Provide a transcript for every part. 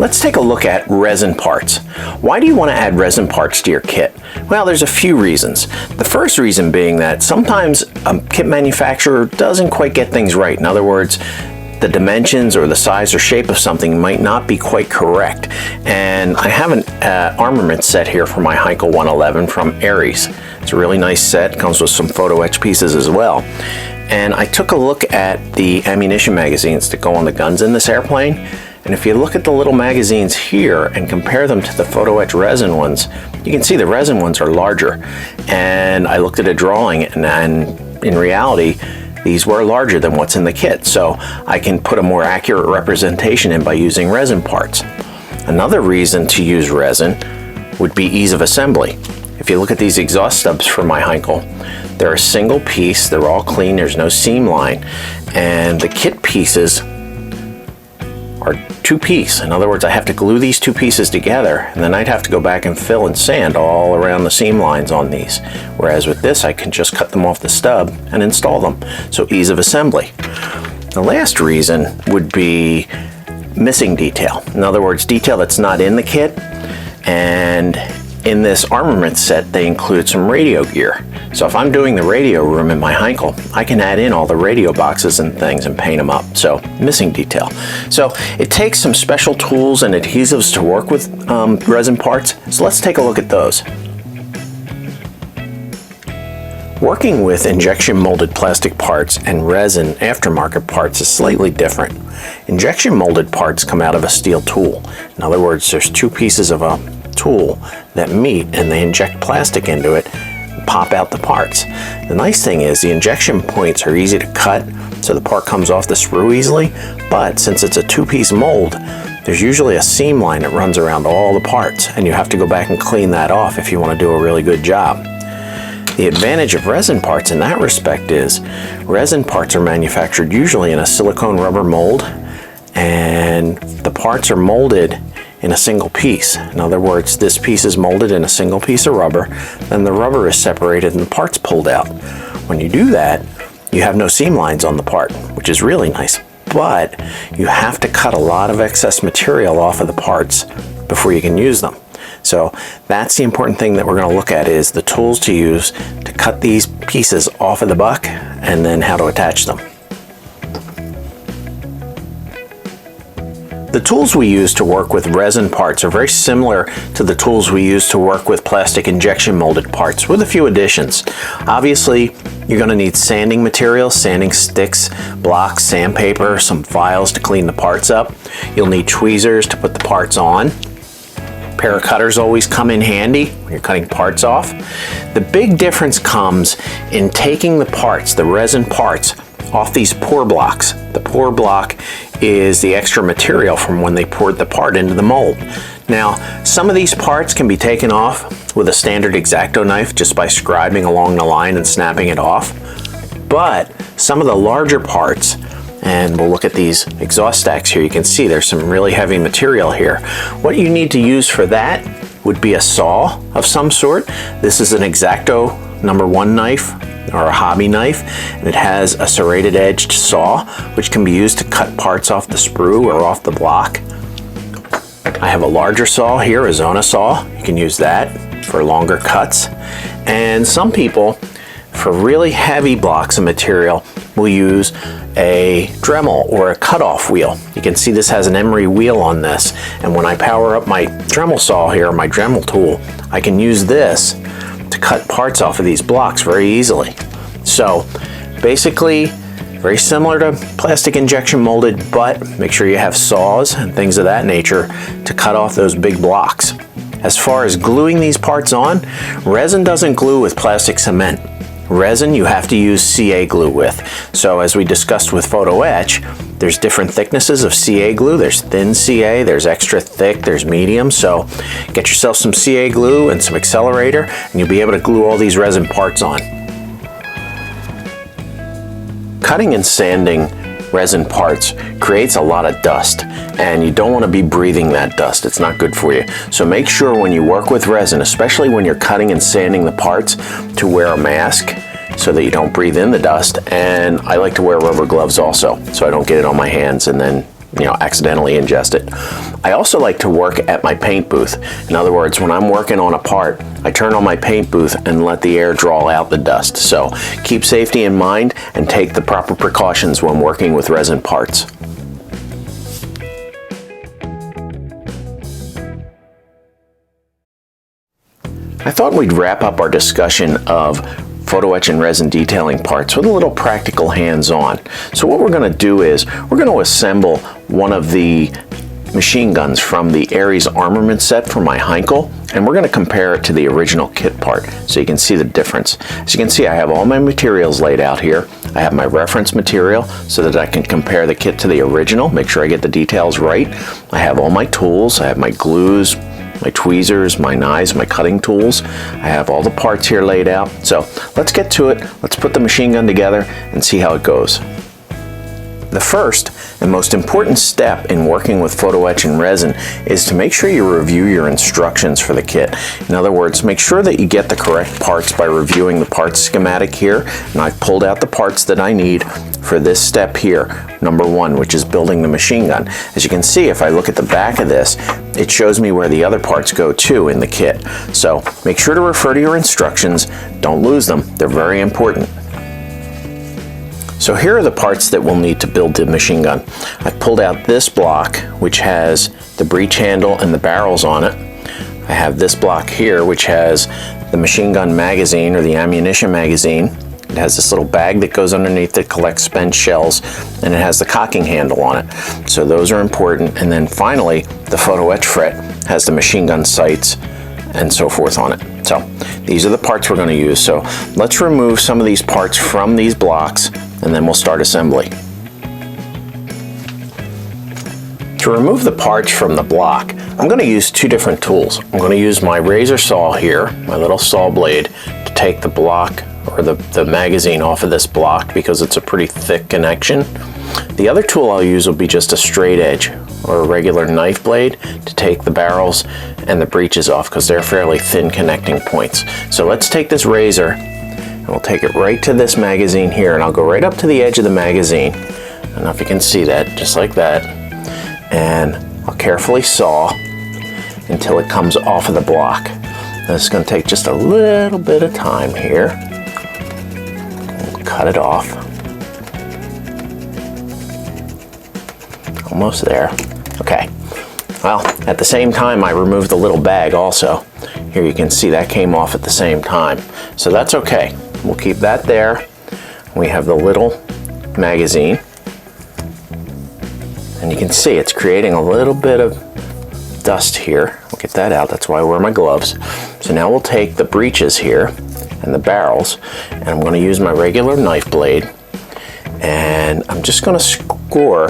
Let's take a look at resin parts. Why do you want to add resin parts to your kit? Well, there's a few reasons. The first reason being that sometimes a kit manufacturer doesn't quite get things right. In other words, the dimensions or the size or shape of something might not be quite correct. And I have an armament set here for my Heinkel 111 from Aries. It's a really nice set, comes with some photo etch pieces as well. And I took a look at the ammunition magazines that go on the guns in this airplane. And if you look at the little magazines here and compare them to the photo etch resin ones, you can see the resin ones are larger. And I looked at a drawing and in reality, these were larger than what's in the kit. So I can put a more accurate representation in by using resin parts. Another reason to use resin would be ease of assembly. If you look at these exhaust stubs for my Heinkel, they're a single piece, they're all clean, there's no seam line, and the kit pieces are two-piece. In other words, I have to glue these two pieces together, and then I'd have to go back and fill and sand all around the seam lines on these. Whereas with this, I can just cut them off the stub and install them. So ease of assembly. The last reason would be missing detail. In other words, detail that's not in the kit. And in this armament set, they include some radio gear. So if I'm doing the radio room in my Heinkel, I can add in all the radio boxes and things and paint them up. So missing detail. So it takes some special tools and adhesives to work with resin parts. So let's take a look at those. Working with injection molded plastic parts and resin aftermarket parts is slightly different. Injection molded parts come out of a steel tool. In other words, there's two pieces of a tool that meet and they inject plastic into it and pop out the parts. The nice thing is the injection points are easy to cut, so the part comes off the sprue easily, but since it's a two-piece mold, there's usually a seam line that runs around all the parts, and you have to go back and clean that off if you want to do a really good job. The advantage of resin parts in that respect is resin parts are manufactured usually in a silicone rubber mold, and the parts are molded in a single piece. In other words, this piece is molded in a single piece of rubber, then the rubber is separated and the part's pulled out. When you do that, you have no seam lines on the part, which is really nice, but you have to cut a lot of excess material off of the parts before you can use them. So that's the important thing that we're going to look at, is the tools to use to cut these pieces off of the buck and then how to attach them. The tools we use to work with resin parts are very similar to the tools we use to work with plastic injection molded parts, with a few additions. Obviously, you're going to need sanding materials, sanding sticks, blocks, sandpaper, some files to clean the parts up. You'll need tweezers to put the parts on. A pair of cutters always come in handy when you're cutting parts off. The big difference comes in taking the parts, the resin parts, off these pour blocks. The pour block is the extra material from when they poured the part into the mold. Now, some of these parts can be taken off with a standard X-Acto knife just by scribing along the line and snapping it off. But some of the larger parts, and we'll look at these exhaust stacks here, you can see there's some really heavy material here. What you need to use for that would be a saw of some sort. This is an X-Acto #1 knife, or a hobby knife, and it has a serrated edged saw which can be used to cut parts off the sprue or off the block. I have a larger saw here, a Zona saw. You can use that for longer cuts. And some people, for really heavy blocks of material, will use a Dremel or a cutoff wheel. You can see this has an emery wheel on this, and when I power up my Dremel saw here, my Dremel tool, I can use this to cut parts off of these blocks very easily. So basically very similar to plastic injection molded, but make sure you have saws and things of that nature to cut off those big blocks. As far as gluing these parts on, resin doesn't glue with plastic cement. Resin you have to use CA glue with. So as we discussed with photo etch, there's different thicknesses of CA glue. There's thin CA, there's extra thick, there's medium. So get yourself some CA glue and some accelerator, and you'll be able to glue all these resin parts on. Cutting and sanding resin parts creates a lot of dust, and you don't want to be breathing that dust. It's not good for you. So make sure when you work with resin, especially when you're cutting and sanding the parts, to wear a mask so that you don't breathe in the dust. And I like to wear rubber gloves also, so I don't get it on my hands and then accidentally ingest it. I also like to work at my paint booth. In other words, when I'm working on a part, I turn on my paint booth and let the air draw out the dust. So keep safety in mind and take the proper precautions when working with resin parts. I thought we'd wrap up our discussion of photo etch and resin detailing parts with a little practical hands-on. So what we're going to do is we're going to assemble one of the machine guns from the Ares armament set for my Heinkel, and we're going to compare it to the original kit part so you can see the difference. As you can see, I have all my materials laid out here. I have my reference material so that I can compare the kit to the original, make sure I get the details right. I have all my tools. I have my glues, my tweezers, my knives, my cutting tools. I have all the parts here laid out. So let's get to it. Let's put the machine gun together and see how it goes. The first and most important step in working with photo etch and resin is to make sure you review your instructions for the kit. In other words, make sure that you get the correct parts by reviewing the parts schematic here. And I've pulled out the parts that I need for this step here, number one, which is building the machine gun. As you can see, if I look at the back of this, it shows me where the other parts go to in the kit. So make sure to refer to your instructions. Don't lose them. They're very important. So here are the parts that we'll need to build the machine gun. I've pulled out this block, which has the breech handle and the barrels on it. I have this block here, which has the machine gun magazine or the ammunition magazine. It has this little bag that goes underneath that collects spent shells, and it has the cocking handle on it. So those are important. And then finally, the photo etch fret has the machine gun sights and so forth on it. So these are the parts we're going to use. So let's remove some of these parts from these blocks, and then we'll start assembly. To remove the parts from the block, I'm going to use two different tools. I'm going to use my razor saw here, my little saw blade, to take the block or the magazine off of this block because it's a pretty thick connection. The other tool I'll use will be just a straight edge or a regular knife blade to take the barrels and the breeches off because they're fairly thin connecting points. So let's take this razor and we'll take it right to this magazine here, and I'll go right up to the edge of the magazine. I don't know if you can see that, just like that. And I'll carefully saw until it comes off of the block. This is going to take just a little bit of time here. We'll cut it off. Almost there. Okay. Well, at the same time, I removed the little bag also. Here you can see that came off at the same time. So that's okay. We'll keep that there. We have the little magazine. And you can see it's creating a little bit of dust here. We'll get that out. That's why I wear my gloves. So now we'll take the breeches here and the barrels, and I'm going to use my regular knife blade, and I'm just going to score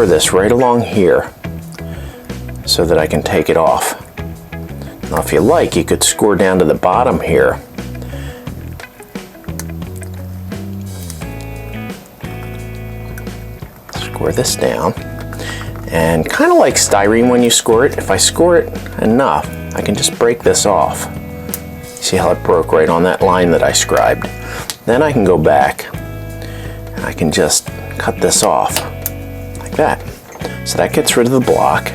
this right along here so that I can take it off. Now if you like, you could score down to the bottom here. Score this down, and kind of like styrene when you score it, if I score it enough, I can just break this off. See how it broke right on that line that I scribed? Then I can go back and I can just cut this off like that. So that gets rid of the block.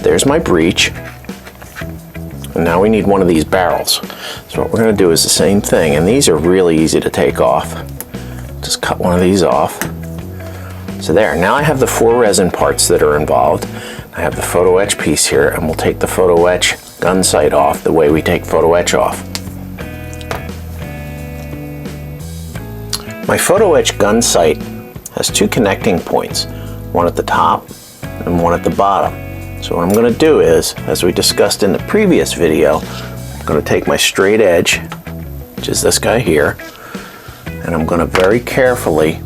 There's my breech. And now we need one of these barrels. So what we're going to do is the same thing, and these are really easy to take off. Just cut one of these off. So there, now I have the 4 resin parts that are involved. I have the photo etch piece here, and we'll take the photo etch gun sight off the way we take photo etch off. My photo etch gun sight has 2 connecting points, one at the top and one at the bottom. So what I'm going to do is, as we discussed in the previous video, I'm going to take my straight edge, which is this guy here, and I'm going to very carefully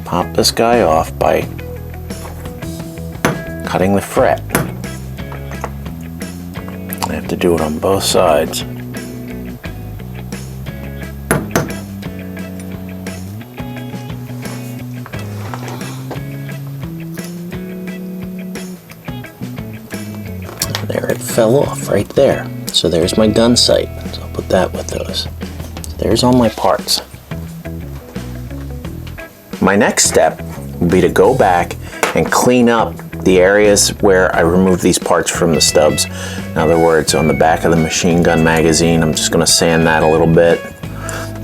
pop this guy off by cutting the fret. I have to do it on both sides. There, it fell off right there. So there's my gun sight. So I'll put that with those. So there's all my parts. My next step will be to go back and clean up the areas where I removed these parts from the stubs. In other words, on the back of the machine gun magazine, I'm just going to sand that a little bit,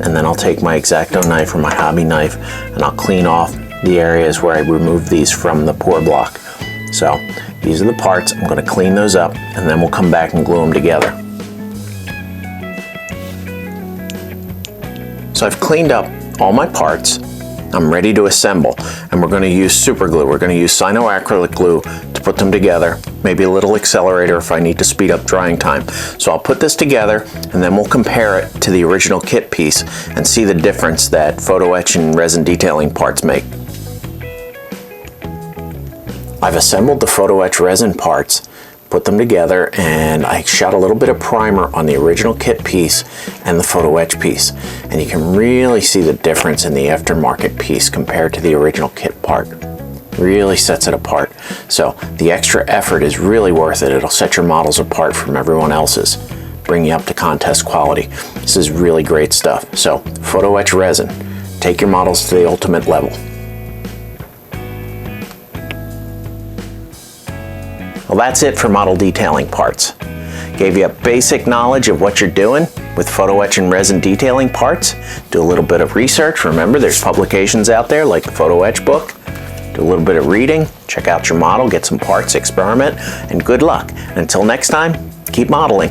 and then I'll take my X-Acto knife or my hobby knife and I'll clean off the areas where I removed these from the pour block. So these are the parts. I'm going to clean those up and then we'll come back and glue them together. So I've cleaned up all my parts. I'm ready to assemble, and we're going to use super glue. We're going to use cyanoacrylic glue to put them together, maybe a little accelerator if I need to speed up drying time. So I'll put this together and then we'll compare it to the original kit piece and see the difference that photo etch and resin detailing parts make. I've assembled the photo etch resin parts, put them together, and I shot a little bit of primer on the original kit piece and the photo etch piece, and you can really see the difference in the aftermarket piece compared to the original kit part. Really sets it apart. So the extra effort is really worth it. It'll set your models apart from everyone else's, bring you up to contest quality. This is really great stuff. So photo etch resin, take your models to the ultimate level. Well, that's it for model detailing parts. Gave you a basic knowledge of what you're doing with photo etch and resin detailing parts. Do a little bit of research. Remember, there's publications out there like the photo etch book. Do a little bit of reading, check out your model, get some parts, experiment, and good luck. And until next time, keep modeling.